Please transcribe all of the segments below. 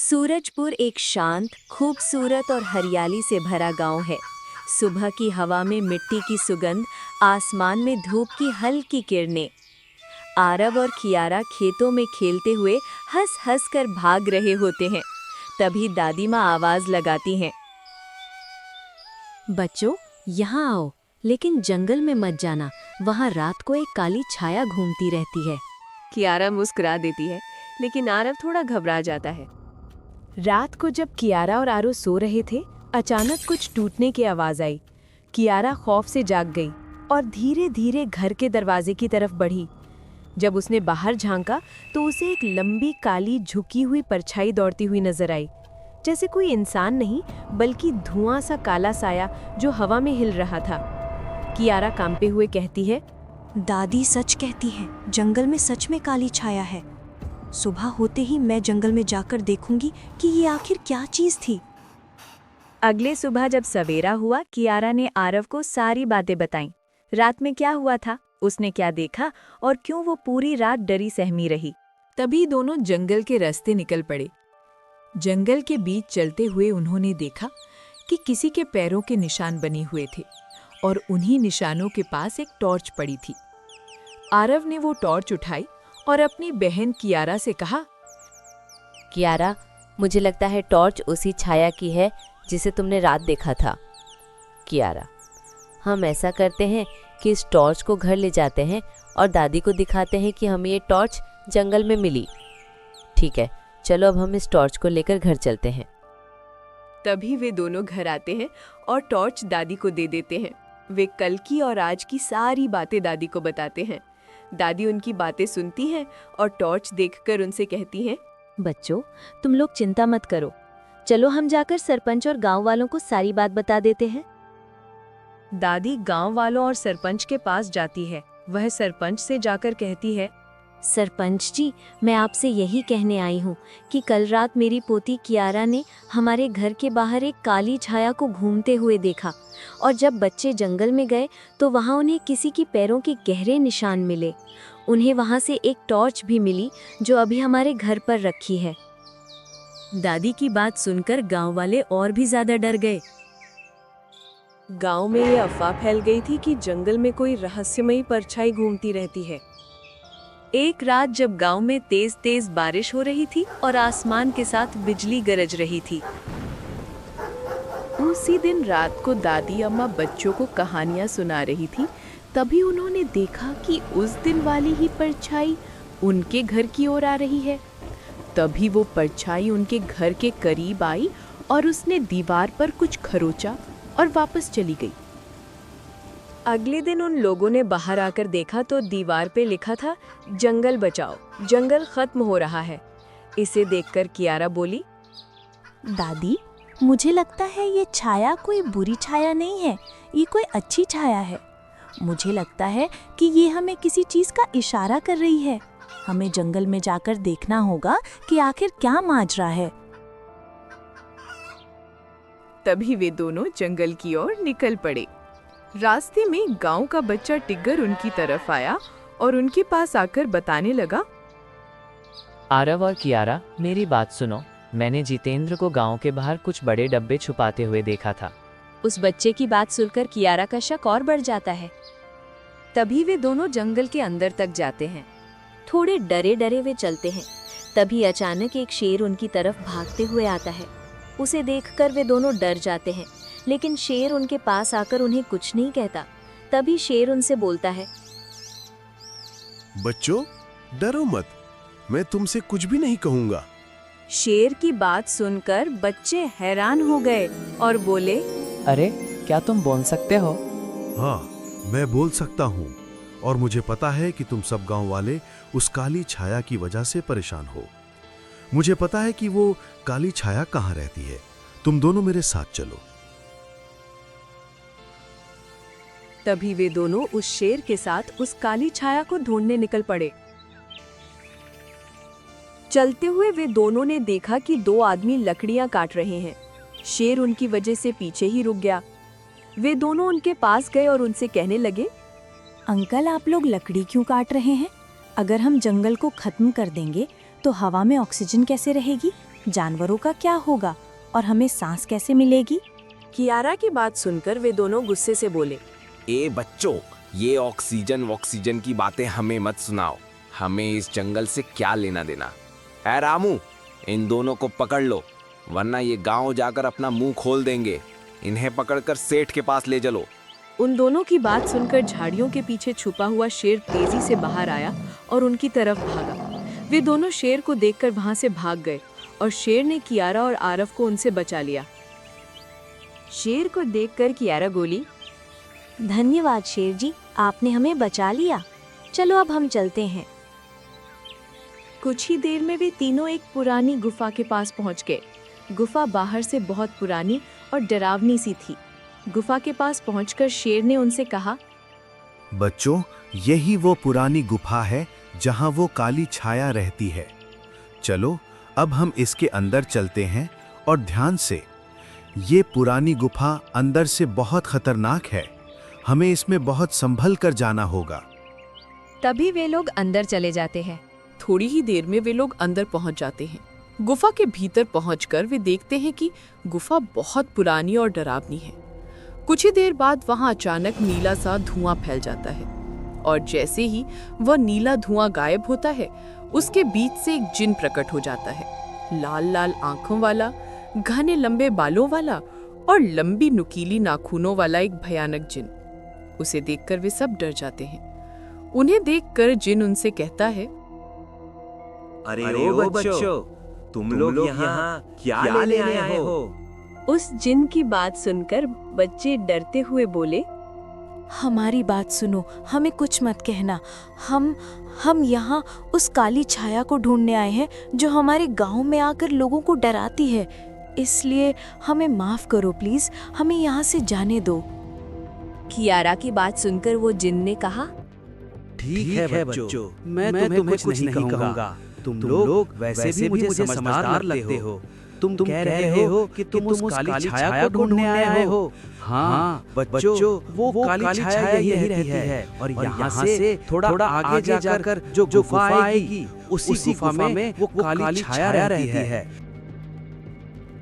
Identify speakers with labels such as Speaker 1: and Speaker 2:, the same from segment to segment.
Speaker 1: सूरजपुर एक शांत, खूबसूरत और हरियाली से भरा गांव है। सुबह की हवा में मिट्टी की सुगंध, आसमान में धूप की हल्की किरणें। आरव और कियारा खेतों में खेलते हुए हंस हंस कर भाग रहे होते हैं। तभी दादी माँ आवाज लगाती हैं, बच्चों यहाँ आओ, लेकिन जंगल में मत जाना, वहाँ रात को एक काली छाया घूमती रहती है।
Speaker 2: कियारा मुस्कुरा देती है, लेकिन आरव थोड़ा घबरा जाता है। रात को जब कियारा और आरव सो रहे थे, अचानक कुछ टूटने की आवाज आई। कियारा खौफ से जाग गई और धीरे धीरे घर के दरवाजे की तरफ बढ़ी। जब उसने बाहर झांका तो उसे एक लंबी काली झुकी हुई परछाई दौड़ती हुई नजर आई, जैसे कोई इंसान नहीं बल्कि धुआं सा काला साया जो हवा में हिल रहा था। कियारा कांपते हुए कहती है,
Speaker 1: दादी सच कहती है, जंगल में सच में काली छाया है। सुबह होते ही मैं जंगल में जाकर देखूंगी कि ये आखिर क्या चीज थी।
Speaker 2: अगले सुबह जब सवेरा हुआ, कियारा ने आरव को सारी बातें बताईं। रात में क्या हुआ था, उसने क्या देखा और क्यों वो पूरी रात डरी सहमी रही। तभी दोनों जंगल के रास्ते निकल पड़े। जंगल के बीच चलते हुए उन्होंने देखा कि किसी के पैरों के निशान बने हुए थे और उन्हीं निशानों के पास एक टॉर्च पड़ी थी। आरव ने वो टॉर्च उठाई और अपनी बहन कियारा से कहा,
Speaker 3: कियारा, मुझे लगता है टॉर्च उसी छाया की है जिसे तुमने रात देखा था। कियारा, हम ऐसा करते हैं कि इस टॉर्च को घर ले जाते हैं और दादी को दिखाते हैं कि हमें ये टॉर्च जंगल में मिली। ठीक है, चलो अब हम इस टॉर्च को लेकर घर चलते हैं।
Speaker 2: तभी वे दोनों घर आते हैं और टॉर्च दादी को दे देते हैं। वे कल की और आज की सारी बातें दादी को बताते हैं। दादी उनकी बातें सुनती हैं और टॉर्च देखकर उनसे कहती हैं,
Speaker 1: बच्चों, तुम लोग चिंता मत करो, चलो हम जाकर सरपंच और गांव वालों को सारी बात बता देते हैं।
Speaker 2: दादी गांव वालों और सरपंच के पास जाती है। वह सरपंच से जाकर कहती है,
Speaker 1: सरपंच जी, मैं आपसे यही कहने आई हूँ कि कल रात मेरी पोती कियारा ने हमारे घर के बाहर एक काली छाया को घूमते हुए देखा और जब बच्चे जंगल में गए तो वहाँ उन्हें किसी की पैरों के गहरे निशान मिले। उन्हें वहाँ से एक टॉर्च भी मिली जो अभी हमारे घर पर रखी है। दादी की बात सुनकर गांव वाले और भी ज्यादा डर गए।
Speaker 2: गांव में ये अफवाह फैल गई थी कि जंगल में कोई रहस्यमयी परछाई घूमती रहती है। एक रात जब गांव में तेज तेज बारिश हो रही थी और आसमान के साथ बिजली गरज रही थी, उसी दिन रात को दादी अम्मा बच्चों को कहानियां सुना रही थी। तभी उन्होंने देखा कि उस दिन वाली ही परछाई उनके घर की ओर आ रही है। तभी वो परछाई उनके घर के करीब आई और उसने दीवार पर कुछ खरोचा और वापस चली गई। अगले दिन उन लोगों ने बाहर आकर देखा तो दीवार पे लिखा था, जंगल बचाओ, जंगल खत्म हो रहा है। इसे देखकर कियारा बोली,
Speaker 4: दादी, मुझे लगता है ये छाया कोई बुरी छाया नहीं है, ये कोई अच्छी छाया है। मुझे लगता है कि ये हमें किसी चीज का इशारा कर रही है। हमें जंगल में जाकर देखना होगा कि आखिर क्या माजरा है।
Speaker 2: तभी वे दोनों जंगल की ओर निकल पड़े। रास्ते में गांव का बच्चा टिग्गर उनकी तरफ आया और उनके पास आकर बताने लगा,
Speaker 5: आरव और कियारा, मेरी बात सुनो। मैंने जितेंद्र को गांव के बाहर कुछ बड़े डब्बे छुपाते हुए देखा था।
Speaker 1: उस बच्चे की बात सुनकर कियारा का शक और बढ़ जाता है।
Speaker 2: तभी वे दोनों जंगल के अंदर तक जाते हैं।
Speaker 1: थोड़े डरे डरे वे चलते हैं। तभी अचानक एक शेर उनकी तरफ भागते हुए आता है। उसे देखकर वे दोनों डर जाते हैं, लेकिन शेर उनके पास आकर उन्हें कुछ नहीं कहता। तभी शेर उनसे बोलता है,
Speaker 6: बच्चों, डरो मत, मैं तुमसे कुछ भी नहीं कहूँगा।
Speaker 2: शेर की बात सुनकर बच्चे हैरान हो गए और बोले,
Speaker 5: अरे, क्या तुम बोल सकते हो?
Speaker 6: हाँ, मैं बोल सकता हूँ और मुझे पता है कि तुम सब गांव वाले उस काली छाया की वजह से परेशान हो। मुझे पता है कि वो काली छाया कहाँ रहती है। तुम दोनों मेरे साथ चलो।
Speaker 2: तभी वे दोनों उस शेर के साथ उस काली छाया को ढूंढने निकल पड़े। चलते हुए वे दोनों ने देखा कि दो आदमी लकड़ियां काट रहे हैं। शेर उनकी वजह से पीछे ही रुक गया। वे दोनों उनके पास गए और उनसे कहने लगे,
Speaker 4: अंकल, आप लोग लकड़ी क्यों काट रहे हैं? अगर हम जंगल को खत्म कर देंगे तो हवा में ऑक्सीजन कैसे रहेगी? जानवरों का क्या होगा और हमें सांस कैसे मिलेगी?
Speaker 2: कियारा की बात सुनकर वे दोनों गुस्से से बोले,
Speaker 7: ए बच्चों, ये ऑक्सीजन की बातें हमें मत सुनाओ। हमें इस जंगल से क्या लेना देना। ऐ रामू, इन दोनों को पकड़ लो, वरना ये गांव जाकर अपना मुंह खोल देंगे। इन्हें पकड़कर सेठ के पास ले चलो।
Speaker 2: उन दोनों की बात सुनकर झाड़ियों के पीछे छुपा हुआ शेर तेजी से बाहर आया और उनकी तरफ भागा। वे दोनों शेर को देखकर वहां से भाग गए और शेर ने कियारा और आरव को उनसे बचा लिया। शेर को देखकर कियारा बोली,
Speaker 1: धन्यवाद शेर जी, आपने हमें बचा लिया। चलो अब हम चलते हैं।
Speaker 2: कुछ ही देर में वे तीनों एक पुरानी गुफा के पास पहुंच गए। गुफा बाहर से बहुत पुरानी और डरावनी सी थी। गुफा के पास पहुंचकर शेर ने उनसे कहा,
Speaker 6: बच्चों, यही वो पुरानी गुफा है जहां वो काली छाया रहती है। चलो अब हम इसके अंदर चलते हैं और ध्यान से। ये पुरानी गुफा अंदर से बहुत खतरनाक है। हमें इसमें बहुत संभल कर जाना होगा।
Speaker 2: तभी वे लोग अंदर चले जाते हैं। थोड़ी ही देर में वे लोग अंदर पहुंच जाते हैं। गुफा के भीतर पहुंचकर वे देखते हैं कि गुफा बहुत पुरानी और डरावनी है। कुछ ही देर बाद वहां अचानक नीला सा धुआं फैल जाता है और जैसे ही वह नीला धुआं गायब होता है, उसके बीच से एक जिन प्रकट हो जाता है। लाल लाल आंखों वाला, घने लंबे बालों वाला और लंबी नुकीली नाखूनों वाला एक भयानक जिन। उसे देखकर वे सब डर जाते हैं। उन्हें देखकर जिन उनसे कहता है,
Speaker 8: अरे ओ बच्चों, तुम लोग यहाँ क्या लेने आए हो?
Speaker 2: उस जिन की बात सुनकर बच्चे डरते हुए बोले,
Speaker 4: हमारी बात सुनो, हमें कुछ मत कहना। हम यहाँ उस काली छाया को ढूंढने आए हैं जो हमारे गांव में आकर लोगों को डराती है। इसलिए हमें माफ करो प्लीज, हमें यहाँ से जाने दो।
Speaker 2: कियारा की बात सुनकर वो जिन ने कहा,
Speaker 8: ठीक है बच्चों, मैं तुम्हें कुछ नहीं कहूँगा। तुम लोग वैसे भी मुझे समझदार लगते हो। तुम कह रहे हो कि तुम उस काली छाया को ढूंढने आए हो। हाँ बच्चों, वो काली छाया यही रहती है और यहाँ से थोड़ा आगे जाकर जो गुफा आएगी, उसी गुफा में वो काली छाया रहती है।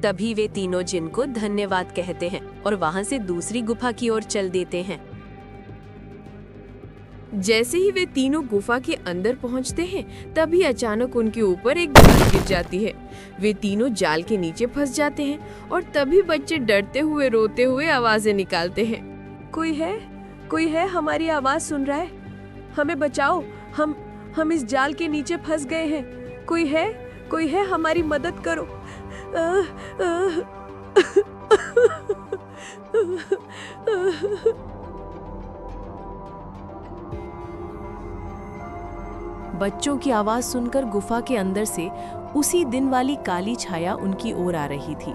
Speaker 2: तभी वे तीनों जिन को धन्यवाद कहते हैं और वहां से दूसरी गुफा की ओर चल देते हैं। जैसे ही वे तीनों गुफा के अंदर पहुंचते हैं, तभी अचानक उनके ऊपर एक जाल गिर जाती है। वे तीनों जाल के नीचे फंस जाते हैं और तभी बच्चे डरते हुए रोते हुए आवाजें निकालते हैं, कोई है, हमारी आवाज सुन रहा है, हमें बचाओ, हम इस जाल के नीचे फंस गए हैं, कोई है, हमारी मदद करो। बच्चों की आवाज सुनकर गुफा के अंदर से उसी दिन वाली काली छाया उनकी ओर आ रही थी।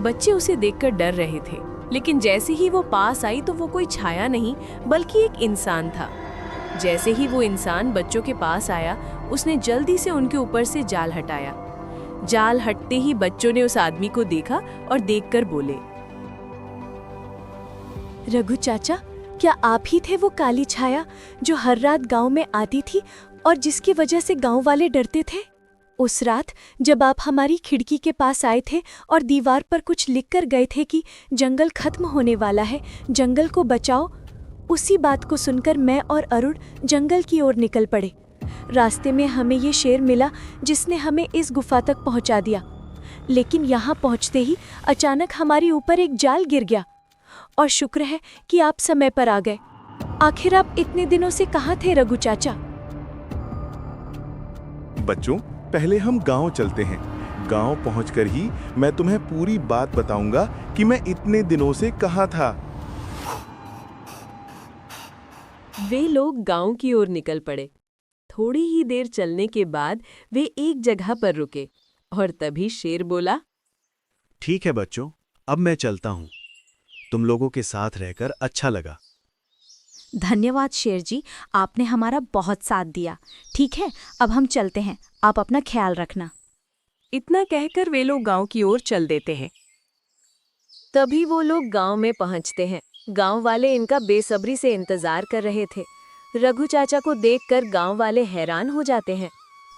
Speaker 2: बच्चे उसे देखकर डर रहे थे, लेकिन जैसे ही वो पास आई तो वो कोई छाया नहीं बल्कि एक इंसान था। जैसे ही वो इंसान बच्चों के पास आया, उसने जल्दी से उनके ऊपर से जाल हटाया। जाल हटते ही बच्चों ने उस आदमी को देखा और देखकर बोले,
Speaker 4: रघु चाचा, क्या आप ही थे वो काली छाया जो हर रात गांव में आती थी और जिसकी वजह से गांव वाले डरते थे? उस रात जब आप हमारी खिड़की के पास आए थे और दीवार पर कुछ लिख कर गए थे कि जंगल खत्म होने वाला है, जंगल को बचाओ, उसी बात को सुनकर मैं और अरुण जंगल की ओर निकल पड़े। रास्ते में हमें ये शेर मिला जिसने हमें इस गुफा तक पहुंचा दिया, लेकिन यहाँ पहुँचते ही अचानक हमारे ऊपर एक जाल गिर गया और शुक्र है कि आप समय पर आ गए। आखिर आप इतने दिनों से कहाँ थे रघु चाचा?
Speaker 9: बच्चों, पहले हम गांव चलते हैं। गांव पहुंचकर ही मैं तुम्हें पूरी बात बताऊंगा कि मैं इतने दिनों से कहाँ था।
Speaker 2: वे लोग गांव की ओर निकल पड़े। थोड़ी ही देर चलने के बाद वे एक जगह पर रुके और तभी शेर बोला,
Speaker 6: ठीक है बच्चों, अब मैं चलता हूँ। तुम लोगों के साथ रहकर अच्छा लगा।
Speaker 4: धन्यवाद शेर जी, आपने हमारा बहुत साथ दिया। ठीक है, अब हम चलते हैं, आप अपना ख्याल रखना।
Speaker 2: इतना कहकर वे लोग गांव की ओर चल देते हैं। तभी वो लोग गांव में पहुंचते हैं। गांव वाले इनका बेसब्री से इंतजार कर रहे थे। रघु चाचा को देखकर गांव वाले हैरान हो जाते हैं।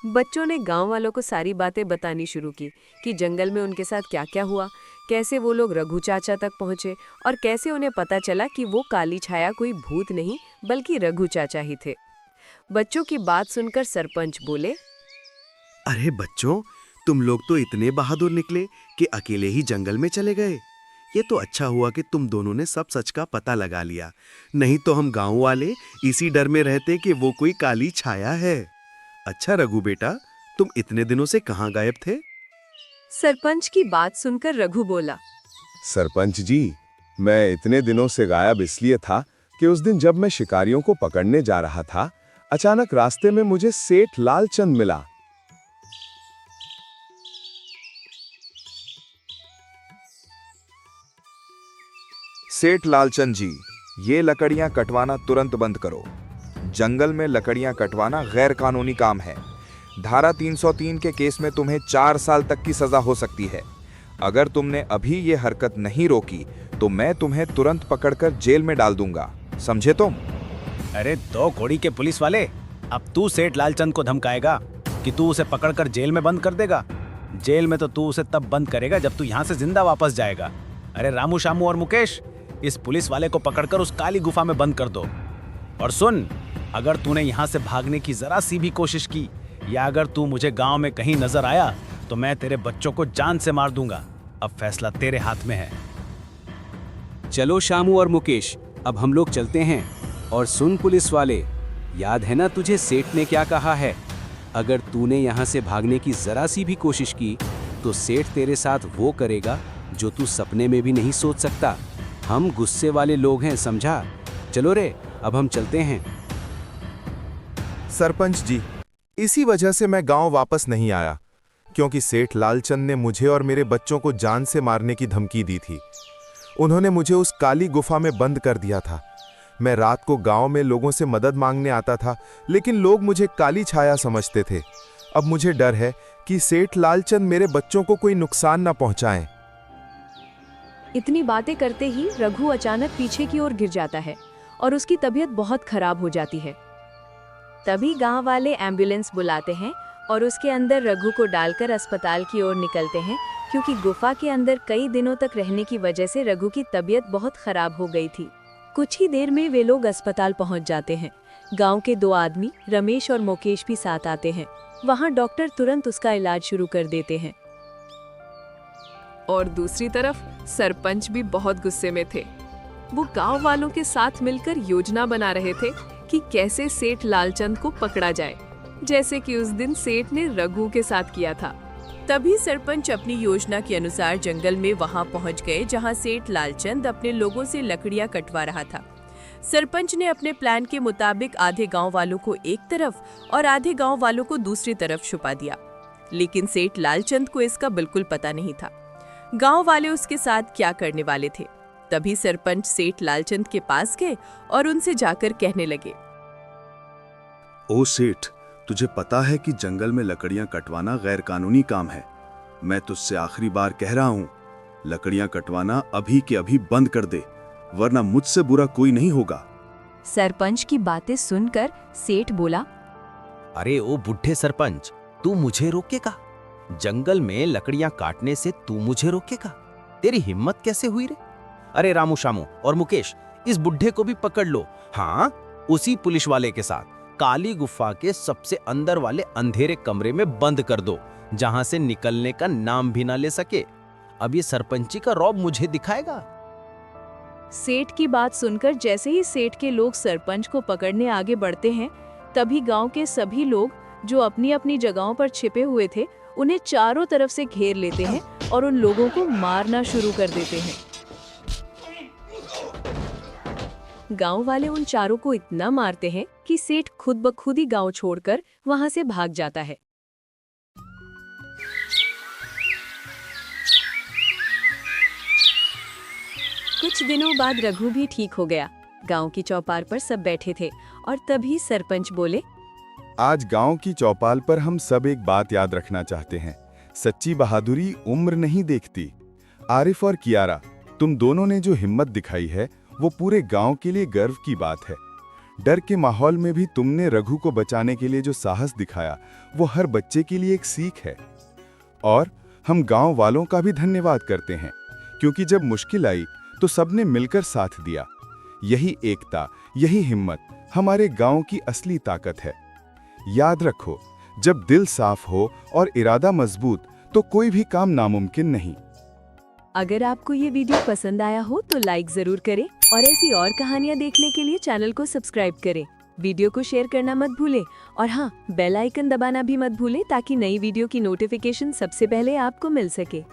Speaker 2: बच्चों ने गांव वालों को सारी बातें बतानी शुरू की कि जंगल में उनके साथ क्या क्या हुआ, कैसे वो लोग रघु चाचा तक पहुंचे और कैसे उन्हें पता चला कि वो काली छाया कोई भूत नहीं बल्कि रघु चाचा ही थे। बच्चों की बात सुनकर सरपंच बोले,
Speaker 6: अरे बच्चों, तुम लोग तो इतने बहादुर निकले कि अकेले ही जंगल में चले गए। ये तो अच्छा हुआ कि तुम दोनों ने सब सच का पता लगा लिया, नहीं तो हम गांव वाले इसी डर में रहते कि वो कोई काली छाया है। अच्छा रघु बेटा, तुम इतने दिनों से कहाँ गायब थे?
Speaker 2: सरपंच की बात सुनकर रघु बोला,
Speaker 9: सरपंच जी, मैं इतने दिनों से गायब इसलिए था कि उस दिन जब मैं शिकारियों को पकड़ने जा रहा था, अचानक रास्ते में मुझे सेठ लालचंद मिला।
Speaker 10: सेठ लालचंद जी, ये लकड़ियां कटवाना तुरंत बंद करो। जंगल में लकड़ियां कटवाना गैर कानूनी काम है। धारा 303 के केस में तुम्हें 4 साल तक की सजा हो सकती है। अगर तुमने अभी ये हरकत नहीं रोकी तो मैं तुम्हें तुरंत पकड़कर जेल में डाल दूंगा, समझे तुम?
Speaker 8: अरे दो कौड़ी के पुलिस वाले, अब तू सेठ लालचंद को धमकाएगा कि तू उसे पकड़कर जेल में बंद कर देगा? जेल में तो तू उसे तब बंद करेगा जब तू यहाँ से जिंदा वापस जाएगा। अरे रामू, शामू और मुकेश, इस पुलिस वाले को पकड़कर उस काली गुफा में बंद कर दो। और सुन, अगर तूने यहाँ से भागने की जरा सी भी कोशिश की या अगर तू मुझे गांव में कहीं नजर आया तो मैं तेरे बच्चों को जान से मार दूंगा। अब फैसला तेरे हाथ में है।
Speaker 11: चलो शामू और मुकेश, अब हम लोग चलते हैं। और सुन पुलिस वाले, याद है ना तुझे सेठ ने क्या कहा है? अगर तूने यहाँ से भागने की जरा सी भी कोशिश की तो सेठ तेरे साथ वो करेगा जो तू सपने में भी नहीं सोच सकता। हम गुस्से वाले लोग हैं, समझा? चलो रे, अब हम चलते हैं।
Speaker 9: सरपंच जी, इसी वजह से मैं गांव वापस नहीं आया, क्योंकि सेठ लालचंद ने मुझे और मेरे बच्चों को जान से मारने की धमकी दी थी। उन्होंने मुझे उस काली गुफा में बंद कर दिया था। मैं रात को गांव में लोगों से मदद मांगने आता था, लेकिन लोग मुझे काली छाया समझते थे। अब मुझे डर है कि सेठ लालचंद मेरे बच्चों को कोई नुकसान ना पहुंचाएं।
Speaker 2: इतनी बातें करते ही रघु अचानक पीछे की ओर गिर जाता है और उसकी तबीयत बहुत खराब हो जाती है। तभी गांव वाले एम्बुलेंस बुलाते हैं और उसके अंदर रघु को डालकर अस्पताल की ओर निकलते हैं, क्योंकि गुफा के अंदर कई दिनों तक रहने की वजह से रघु की तबीयत बहुत खराब हो गई थी। कुछ ही देर में वे लोग अस्पताल पहुंच जाते हैं। गांव के 2 आदमी रमेश और मुकेश भी साथ आते हैं। वहां डॉक्टर तुरंत उसका इलाज शुरू कर देते हैं। और दूसरी तरफ सरपंच भी बहुत गुस्से में थे। वो गांव वालों के साथ मिलकर योजना बना रहे थे कि कैसे सेठ लालचंद को पकड़ा जाए, जैसे कि उस दिन सेठ ने रघु के साथ किया था। तभी सरपंच अपनी योजना के अनुसार जंगल में वहां पहुंच गए जहां सेठ लालचंद अपने लोगों से लकड़ियां कटवा रहा था। सरपंच ने अपने प्लान के मुताबिक आधे गांव वालों को एक तरफ और आधे गांव वालों को दूसरी तरफ छुपा दिया, लेकिन सेठ लालचंद को इसका बिल्कुल पता नहीं था गांव वाले उसके साथ क्या करने वाले थे। तभी सरपंच सेठ लालचंद के पास गए और उनसे जाकर कहने लगे,
Speaker 6: ओ सेठ, तुझे पता है कि जंगल में लकड़ियां कटवाना गैर कानूनी काम है। मैं तुझसे आखिरी बार कह रहा हूं, लकड़ियां कटवाना अभी के अभी बंद कर दे, वरना मुझसे बुरा कोई नहीं होगा।
Speaker 2: सरपंच की बातें सुनकर सेठ बोला,
Speaker 8: अरे ओ बुढ़े सरपंच, तू मुझे रोकेगा? जंगल में लकड़ियां काटने से तू मुझे रोकेगा? तेरी हिम्मत कैसे हुई रे? अरे रामू, शामू और मुकेश, इस बुढ़े को भी पकड़ लो। हाँ, उसी पुलिस वाले के साथ काली गुफा के सबसे अंदर वाले अंधेरे कमरे में बंद कर दो, जहां से निकलने का नाम भी ना ले सके। अब ये सरपंची का रौब मुझे दिखाएगा।
Speaker 2: सेठ की बात सुनकर जैसे ही सेठ के लोग सरपंच को पकड़ने आगे बढ़ते हैं, तभी गांव के सभी लोग जो अपनी अपनी जगहों पर छिपे हुए थे, उन्हें चारों तरफ से घेर लेते हैं और उन लोगों को मारना शुरू कर देते हैं। गांव वाले उन चारों को इतना मारते हैं कि सेठ खुद ब खुद ही गांव छोड़कर वहां से भाग जाता है। कुछ दिनों बाद रघु भी ठीक हो गया। गांव की चौपाल पर सब बैठे थे और तभी सरपंच बोले,
Speaker 9: आज गांव की चौपाल पर हम सब एक बात याद रखना चाहते हैं, सच्ची बहादुरी उम्र नहीं देखती। आरिफ और कियारा, तुम दोनों ने जो हिम्मत दिखाई है वो पूरे गांव के लिए गर्व की बात है। डर के माहौल में भी तुमने रघु को बचाने के लिए जो साहस दिखाया वो हर बच्चे के लिए एक सीख है। और हम गांव वालों का भी धन्यवाद करते हैं, क्योंकि जब मुश्किल आई तो सबने मिलकर साथ दिया। यही एकता, यही हिम्मत हमारे गांव की असली ताकत है। याद रखो, जब दिल साफ हो और इरादा मजबूत तो कोई भी काम नामुमकिन नहीं।
Speaker 2: अगर आपको ये वीडियो पसंद आया हो तो लाइक जरूर करें और ऐसी और कहानियाँ देखने के लिए चैनल को सब्सक्राइब करें। वीडियो को शेयर करना मत भूलें और हाँ, बेल आइकन दबाना भी मत भूलें ताकि नई वीडियो की नोटिफिकेशन सबसे पहले आपको मिल सके।